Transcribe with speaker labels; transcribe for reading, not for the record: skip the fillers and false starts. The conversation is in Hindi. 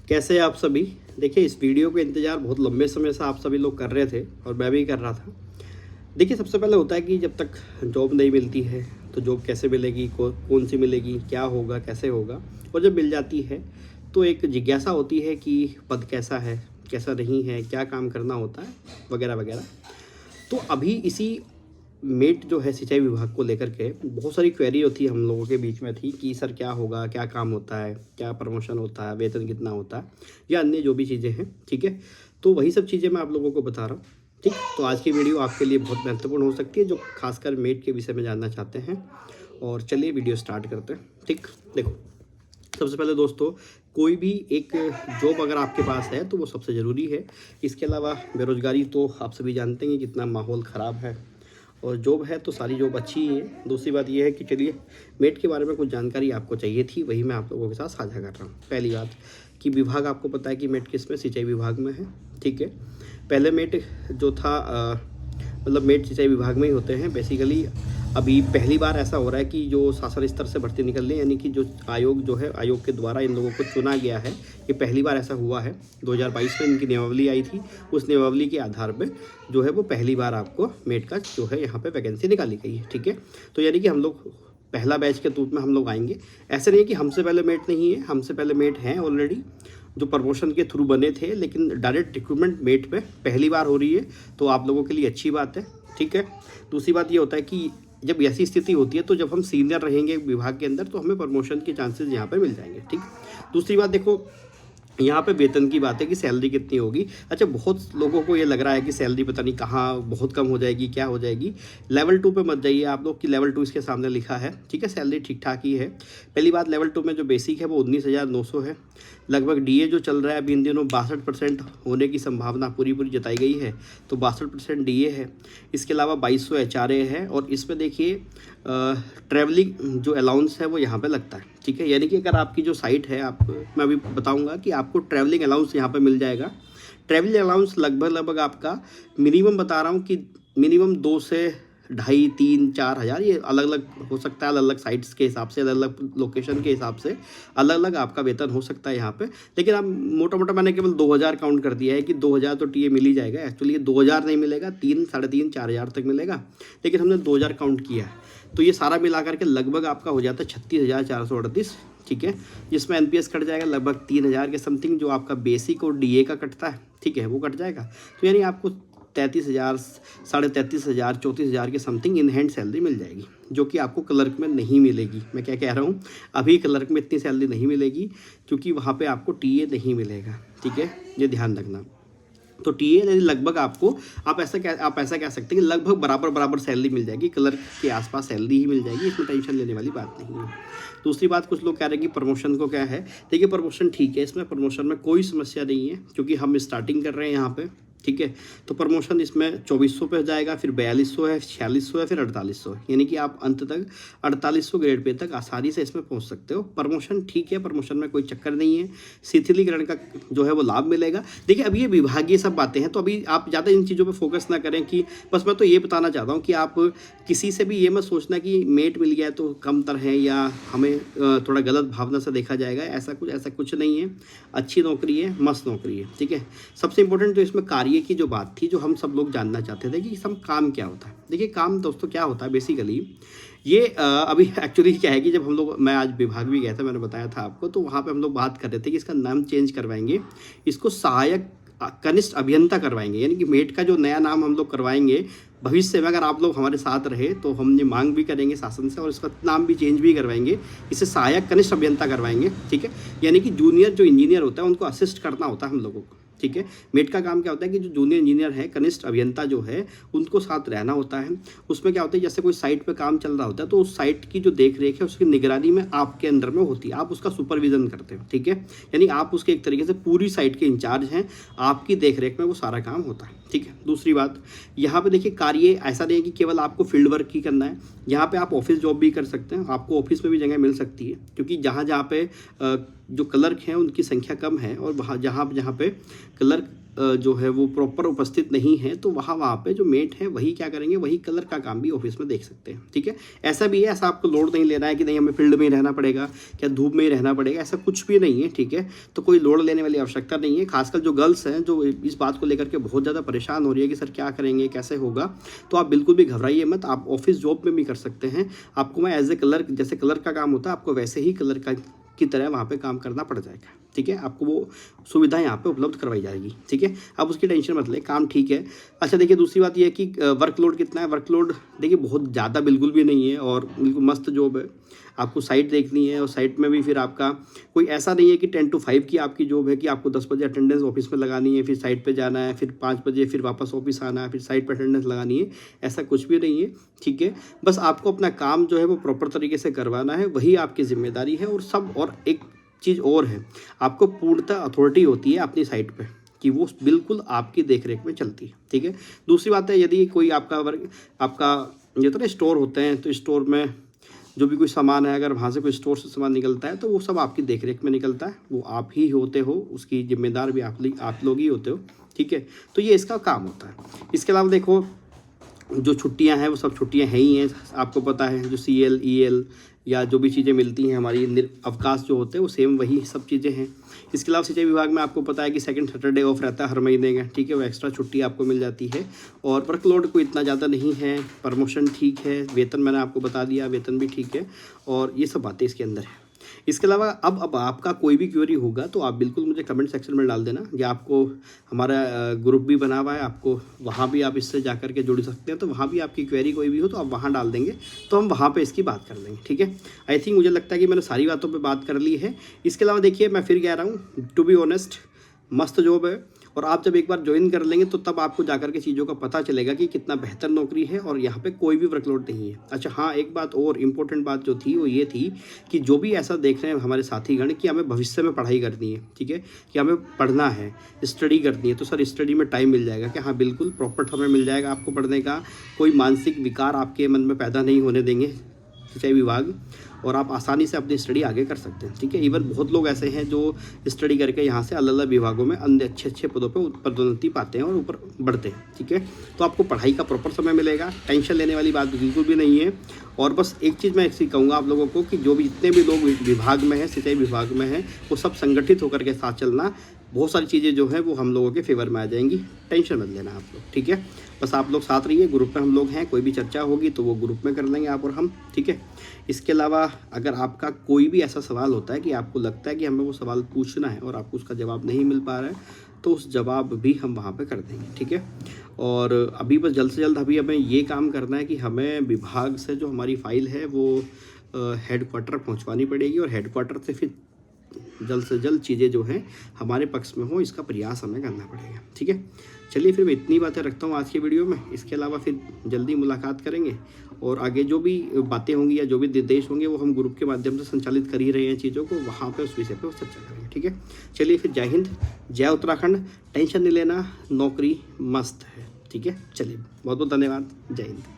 Speaker 1: कैसे हैं आप सभी। देखिए, इस वीडियो का इंतज़ार बहुत लंबे समय से आप सभी लोग कर रहे थे और मैं भी कर रहा था। देखिए, सबसे पहले होता है कि जब तक जॉब नहीं मिलती है तो जॉब कैसे मिलेगी, कौन सी मिलेगी, क्या होगा, कैसे होगा। और जब मिल जाती है तो एक जिज्ञासा होती है कि पद कैसा है, कैसा नहीं है, क्या काम करना होता है, वगैरह वगैरह। तो अभी इसी मेट जो है सिंचाई विभाग को लेकर के बहुत सारी क्वेरी होती है, हम लोगों के बीच में थी कि सर क्या होगा, क्या काम होता है, क्या प्रमोशन होता है, वेतन कितना होता है, या अन्य जो भी चीज़ें हैं। ठीक है, तो वही सब चीज़ें मैं आप लोगों को बता रहा हूँ। ठीक, तो आज की वीडियो आपके लिए बहुत महत्वपूर्ण हो सकती है जो खासकर मेट के विषय में जानना चाहते हैं। और चलिए वीडियो स्टार्ट करते हैं। ठीक, देखो, सबसे पहले दोस्तों, कोई भी एक जॉब अगर आपके पास है तो वो सबसे ज़रूरी है। इसके अलावा बेरोज़गारी तो आप सभी जानते हैं कि कितना माहौल ख़राब है, और जॉब है तो सारी जॉब अच्छी ही है। दूसरी बात यह है कि चलिए, मेट के बारे में कुछ जानकारी आपको चाहिए थी, वही मैं आप लोगों के साथ साझा कर रहा हूँ। पहली बात कि विभाग आपको पता है कि मेट किस में, सिंचाई विभाग में है। ठीक है, पहले मेट जो था मतलब मेट सिंचाई विभाग में ही होते हैं बेसिकली। अभी पहली बार ऐसा हो रहा है कि जो शासन स्तर से भर्ती निकल रही है, यानी कि जो आयोग जो है, आयोग के द्वारा इन लोगों को चुना गया है, ये पहली बार ऐसा हुआ है। 2022 में इनकी नियमावली आई थी, उस नियमावली के आधार पे जो है वो पहली बार आपको मेट का जो है यहाँ पे वैकेंसी निकाली गई है। ठीक है, तो यानी कि हम लोग पहला बैच के रूप में हम लोग आएंगे। ऐसा नहीं है कि हमसे पहले मेट नहीं है, हमसे पहले मेट हैं ऑलरेडी, जो प्रमोशन के थ्रू बने थे, लेकिन डायरेक्ट रिक्रूटमेंट मेट पे पहली बार हो रही है, तो आप लोगों के लिए अच्छी बात है। ठीक है, दूसरी बात ये होता है कि जब ऐसी स्थिति होती है तो जब हम सीनियर रहेंगे विभाग के अंदर तो हमें प्रमोशन के चांसेस यहाँ पर मिल जाएंगे। ठीक, दूसरी बात देखो, यहाँ पे वेतन की बात है कि सैलरी कितनी होगी। अच्छा, बहुत लोगों को ये लग रहा है कि सैलरी पता नहीं कहाँ बहुत कम हो जाएगी, क्या हो जाएगी। लेवल 2 पे मत जाइए आप लोग, कि लेवल 2 इसके सामने लिखा है। ठीक है, सैलरी ठीक ठाक ही है। पहली बात, लेवल 2 में जो बेसिक है वो 19,900 है। लगभग डीए जो चल रहा है अभी इन दिनों 62% होने की संभावना पूरी जताई गई है, तो 62% डीए है। इसके अलावा 2200 एचआरए है, और इसमें देखिए ट्रैवलिंग जो अलाउंस है वो यहाँ पे लगता है। ठीक है, यानी कि अगर आपकी जो साइट है, आप मैं अभी बताऊंगा कि आपको ट्रैवलिंग अलाउंस यहाँ पे मिल जाएगा। ट्रैवलिंग अलाउंस लगभग आपका मिनिमम बता रहा हूँ कि मिनिमम 2 से 2,500, 3, 4 हज़ार, ये अलग अलग हो सकता है, अलग अलग साइट्स के हिसाब से, अलग अलग लोकेशन के हिसाब से अलग अलग आपका वेतन हो सकता है यहाँ पे। लेकिन आप मोटा मोटा मैंने केवल 2,000 काउंट कर दिया है कि 2,000 तो टीए मिल ही जाएगा। एक्चुअली ये 2,000 नहीं मिलेगा, 3, 3.5, 4,000 तक मिलेगा, लेकिन हमने 2,000 काउंट किया है। तो ये सारा मिला करके लगभग आपका हो जाता है 36,438। ठीक है, जिसमें एनपीएस कट जाएगा लगभग 3,000 के समथिंग, जो आपका बेसिक और डीए का कटता है। ठीक है, वो कट जाएगा, तो यानी आपको 33,000, 33,500, 34,000 के समथिंग इन हैंड सैलरी मिल जाएगी, जो कि आपको क्लर्क में नहीं मिलेगी। मैं क्या कह रहा हूँ, अभी क्लर्क में इतनी सैलरी नहीं मिलेगी क्योंकि वहाँ पे आपको टीए नहीं मिलेगा। ठीक है, ये ध्यान रखना। तो टीए लगभग आपको, आप ऐसा कह सकते हैं कि लगभग बराबर सैलरी मिल जाएगी, क्लर्क के आसपास सैलरी ही मिल जाएगी, इसमें टेंशन लेने वाली बात नहीं है। दूसरी बात, कुछ लोग कह रहे हैं कि प्रमोशन को क्या है। देखिए, प्रमोशन ठीक है, इसमें प्रमोशन में कोई समस्या नहीं है क्योंकि हम स्टार्टिंग कर रहे हैं यहाँ पे। ठीक है, तो प्रमोशन इसमें 2400 पे जाएगा, फिर 4200 है, 4600 है, फिर 4800 है, यानी कि आप अंत तक 4800 ग्रेड पे तक आसानी से इसमें पहुंच सकते हो। प्रमोशन ठीक है, प्रमोशन में कोई चक्कर नहीं है। शिथिलीकरण का जो है वो लाभ मिलेगा। देखिए, अभी ये विभागीय सब बातें हैं, तो अभी आप ज़्यादा इन चीज़ों पर फोकस ना करें। कि बस मैं तो ये बताना चाहता हूँ कि आप किसी से भी ये मत सोचना कि मेट मिल गया तो कमतर है या हमें थोड़ा गलत भावना से देखा जाएगा। ऐसा कुछ नहीं है। अच्छी नौकरी है, मस्त नौकरी है। ठीक है, सबसे इंपॉर्टेंट तो इसमें कार्य की जो बात थी, जो हम सब लोग जानना चाहते थे कि सब काम क्या होता है। देखिए, काम दोस्तों क्या होता है बेसिकली, ये अभी एक्चुअली क्या है कि जब हम लोग, मैं आज विभाग भी गया था, मैंने बताया था आपको, तो वहाँ पे हम लोग बात कर रहे थे कि इसका नाम चेंज करवाएंगे, इसको सहायक कनिष्ठ अभियंता करवाएंगे। यानी कि मेट का जो नया नाम हम लोग करवाएंगे भविष्य में, अगर आप लोग हमारे साथ रहे तो हम ये मांग भी करेंगे शासन से, और इसका नाम भी चेंज भी करवाएंगे, इसे सहायक कनिष्ठ अभियंता करवाएंगे। ठीक है, यानी कि जूनियर जो इंजीनियर होता है उनको असिस्ट करना होता है हम लोगों को। ठीक है, मेट का काम क्या होता है कि जो जूनियर इंजीनियर है, कनिष्ठ अभियंता जो है, उनको साथ रहना होता है। उसमें क्या होता है, जैसे कोई साइट पे काम चल रहा होता है तो उस साइट की जो देख रेख है उसकी निगरानी में आपके अंदर में होती है, आप उसका सुपरविजन करते हो। ठीक है, यानी आप उसके एक तरीके से पूरी साइट के इंचार्ज हैं, आपकी देख रेख में वो सारा काम होता है। ठीक है, दूसरी बात, यहाँ पे देखिए, कार्य ऐसा नहीं है कि केवल आपको फील्ड वर्क ही करना है, यहाँ पे आप ऑफिस जॉब भी कर सकते हैं, आपको ऑफिस में भी जगह मिल सकती है, क्योंकि जहाँ पे जो क्लर्क हैं उनकी संख्या कम है, और वहाँ जहाँ पे क्लर्क जो है वो प्रॉपर उपस्थित नहीं है, तो वहाँ पे जो मेट है वही क्या करेंगे, वही कलर का काम भी ऑफिस में देख सकते हैं। ठीक है, ऐसा भी है, ऐसा आपको लोड नहीं लेना है कि नहीं हमें फील्ड में ही रहना पड़ेगा, क्या धूप में ही रहना पड़ेगा, ऐसा कुछ भी नहीं है। ठीक है, तो कोई लोड लेने वाली आवश्यकता नहीं है। खासकर जो गर्ल्स हैं जो इस बात को लेकर के बहुत ज़्यादा परेशान हो रही है कि सर क्या करेंगे, कैसे होगा, तो आप बिल्कुल भी घबराइए मत। आप ऑफिस जॉब में भी कर सकते हैं। आपको मैं एज ए कलर, जैसे कलर का काम होता है, आपको वैसे ही कलर का की तरह वहाँ पे काम करना पड़ जाएगा। ठीक है, आपको वो सुविधा यहाँ पे उपलब्ध करवाई जाएगी। ठीक है, आप उसकी टेंशन मत लें, काम ठीक है। अच्छा देखिए, दूसरी बात ये है कि वर्कलोड कितना है। वर्कलोड देखिए बहुत ज़्यादा बिल्कुल भी नहीं है और बिल्कुल मस्त जॉब है। आपको साइट देखनी है और साइट में भी फिर आपका कोई ऐसा नहीं है कि 10 to 5 की आपकी जॉब है कि आपको 10 बजे अटेंडेंस ऑफिस में लगानी है, फिर साइट पे जाना है, फिर 5 बजे फिर वापस ऑफिस आना है, फिर साइट पे अटेंडेंस लगानी है, ऐसा कुछ भी नहीं है। ठीक है, बस आपको अपना काम जो है वो प्रॉपर तरीके से करवाना है, वही आपकी जिम्मेदारी है। और सब, और एक चीज़ और है, आपको पूर्णतः अथॉरिटी होती है अपनी साइट पे कि वो बिल्कुल आपकी देखरेख में चलती है। ठीक है, दूसरी बात है, यदि कोई आपका ये तो ना स्टोर होते हैं, तो स्टोर में जो भी कोई सामान है, अगर वहाँ से कोई स्टोर से सामान निकलता है तो वो सब आपकी देखरेख में निकलता है, वो आप ही होते हो, उसकी जिम्मेदार भी आप लोग ही होते हो। ठीक है, तो ये इसका काम होता है। इसके अलावा देखो, जो छुट्टियां हैं वो सब छुट्टियां हैं ही हैं, आपको पता है। जो CL EL या जो भी चीज़ें मिलती हैं हमारी अवकाश जो होते हैं वो सेम वही सब चीज़ें हैं। इसके अलावा सिंचाई विभाग में आपको पता है कि सेकंड सैटरडे ऑफ रहता है हर महीने का। ठीक है, वो एक्स्ट्रा छुट्टी आपको मिल जाती है और वर्कलोड कोई इतना ज़्यादा नहीं है। प्रमोशन ठीक है, वेतन मैंने आपको बता दिया, वेतन भी ठीक है और ये सब बातें इसके अंदर है। इसके अलावा अब आपका कोई भी क्वेरी होगा तो आप बिल्कुल मुझे कमेंट सेक्शन में डाल देना, या आपको हमारा ग्रुप भी बना हुआ है, आपको वहाँ भी आप इससे जा कर के जुड़ सकते हैं। तो वहाँ भी आपकी क्वेरी कोई भी हो तो आप वहाँ डाल देंगे, तो हम वहाँ पे इसकी बात कर लेंगे। ठीक है, आई थिंक मुझे लगता है कि मैंने सारी बातों पे बात कर ली है। इसके अलावा देखिए, मैं फिर कह रहा हूँ, टू बी ऑनेस्ट मस्त जॉब है और आप जब एक बार ज्वाइन कर लेंगे तो तब आपको जाकर के चीज़ों का पता चलेगा कि कितना बेहतर नौकरी है और यहाँ पे कोई भी वर्कलोड नहीं है। अच्छा हाँ, एक बात और इम्पोर्टेंट बात जो थी वो ये थी कि जो भी ऐसा देख रहे हैं हमारे साथीगण कि हमें भविष्य में पढ़ाई करनी है, ठीक है, कि हमें पढ़ना है, स्टडी करनी है, तो सर स्टडी में टाइम मिल जाएगा क्या? हाँ बिल्कुल, प्रॉपर समय मिल जाएगा आपको पढ़ने का। कोई मानसिक विकार आपके मन में पैदा नहीं होने देंगे सिंचाई विभाग, और आप आसानी से अपनी स्टडी आगे कर सकते हैं। ठीक है, इवन बहुत लोग ऐसे हैं जो स्टडी करके यहाँ से अलग अलग विभागों में अन्य अच्छे पदों पे पदोन्नति पाते हैं और ऊपर बढ़ते हैं। ठीक है, तो आपको पढ़ाई का प्रॉपर समय मिलेगा, टेंशन लेने वाली बात बिल्कुल भी नहीं है। और बस एक चीज़ मैं ऐसी कहूँगा आप लोगों को कि जो भी जितने भी लोग विभाग में हैं, सिंचाई विभाग में हैं, वो सब संगठित होकर के साथ चलना। बहुत सारी चीज़ें जो है वो हम लोगों के फेवर में आ जाएंगी, टेंशन मत लेना आप लोग। ठीक है, बस आप लोग साथ रहिए, ग्रुप में हम लोग हैं, कोई भी चर्चा होगी तो वो ग्रुप में कर लेंगे आप और हम। ठीक है, इसके अलावा अगर आपका कोई भी ऐसा सवाल होता है कि आपको लगता है कि हमें वो सवाल पूछना है और आपको उसका जवाब नहीं मिल पा रहा है, तो उस जवाब भी हम वहाँ पे कर देंगे। ठीक है, और अभी बस जल्द से जल्द अभी हमें ये काम करना है कि हमें विभाग से जो हमारी फ़ाइल है वो हेडक्वार्टर पहुँचवानी पड़ेगी और हेडक्वार्टर से फिर जल्द से जल्द चीज़ें जो हैं हमारे पक्ष में हो, इसका प्रयास हमें करना पड़ेगा। ठीक है, चलिए फिर मैं इतनी बातें रखता हूँ आज की वीडियो में। इसके अलावा फिर जल्दी मुलाकात करेंगे और आगे जो भी बातें होंगी या जो भी निर्देश होंगे वो हम ग्रुप के माध्यम से संचालित कर ही रहे हैं चीज़ों को, वहाँ पे उस विषय पर चर्चा करेंगे। ठीक है, चलिए फिर जय हिंद, जय उत्तराखंड। टेंशन नहीं लेना, नौकरी मस्त है। ठीक है, चलिए बहुत बहुत धन्यवाद, जय हिंद।